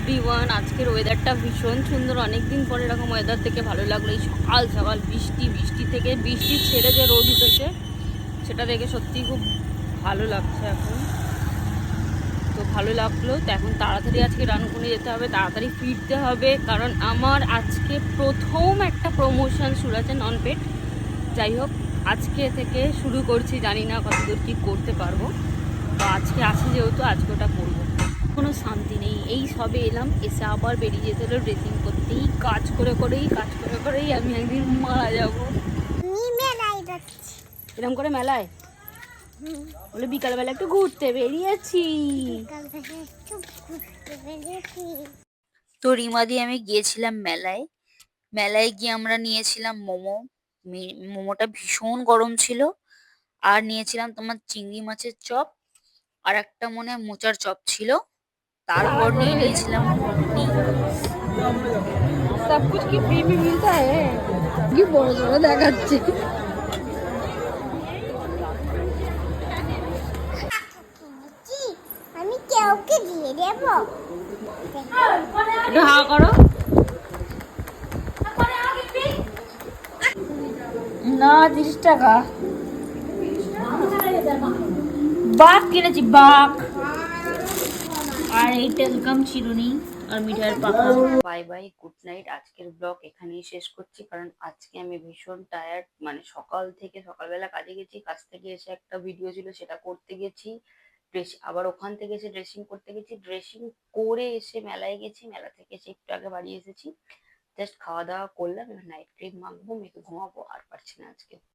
Everyone, আজকের ওয়েদারটা ভীষণ সুন্দর। অনেকদিন পরে এরকম ওয়েদার থেকে ভালো লাগলো। এই সকাল সকাল বৃষ্টি থেকে বৃষ্টি ছেড়ে যে রোদ উঠেছে সেটা দেখে সত্যিই খুব ভালো লাগছে এখন। তো ভালো লাগলো। তো এখন তাড়াতাড়ি আজকে রানুকুনে যেতে হবে, তাড়াতাড়ি ফিরতে হবে, কারণ আমার আজকে প্রথম একটা প্রমোশন শুরু আছে নন পেড। যাই হোক, আজকে থেকে শুরু করছি, জানি না কতদূর কী করতে পারবো। তো আজকে আসি যেহেতু আজকে ওটা করবো। কোনো শান্তি নেই। এই সবে এলাম, এসে আবার বেরিয়ে যেতে হলো ড্রেসিং করতেই। কাজ করে করেই আমি একদিন মারা যাবো। এরকম করে মেলায় বলে বিকালবেলা একটু ঘুরতে বেরিয়েছি। তো রিমা দিয়ে আমি গিয়েছিলাম মেলায়। মেলায় গিয়ে আমরা নিয়েছিলাম মোমো। মোমোটা ভীষণ গরম ছিল। আর নিয়েছিলাম তোমার চিংড়ি মাছের চপ, আর একটা মনে হয় মোচার চপ ছিল। তারপর নিয়ে নিয়েছিলাম ঘুগনি। সব কুছ কি ফ্রি में मिलता है? কি বড় বড় দেখাচ্ছে। আমি কেউকে দিয়ে দেব। একটু হাওয়া করো না। 30 টাকা বাঘ কিনেছি, বাঘ। আর এই টেলকাম চিরুনি আর মিঠাইয়ের পাকা। Bye bye, good night. আজকের ব্লগ এখানেই শেষ করছি, কারণ আজকে আমি ভীষণ টায়ার্ড। মানে সকাল থেকে সকালবেলা কাজে গেছি, কাজ থেকে এসে একটা ভিডিও ছিল সেটা করতে গেছি, আবার ওখান থেকে এসে ড্রেসিং করতে গেছি, ড্রেসিং করে এসে মেলায় গেছি, মেলা থেকে এসে একটু আগে বাড়ি এসেছি। জাস্ট খাওয়া দাওয়া করলাম, এবার নাইট ক্রিম মাখবো, মেখে ঘুমাবো। আর পারছি না আজকে।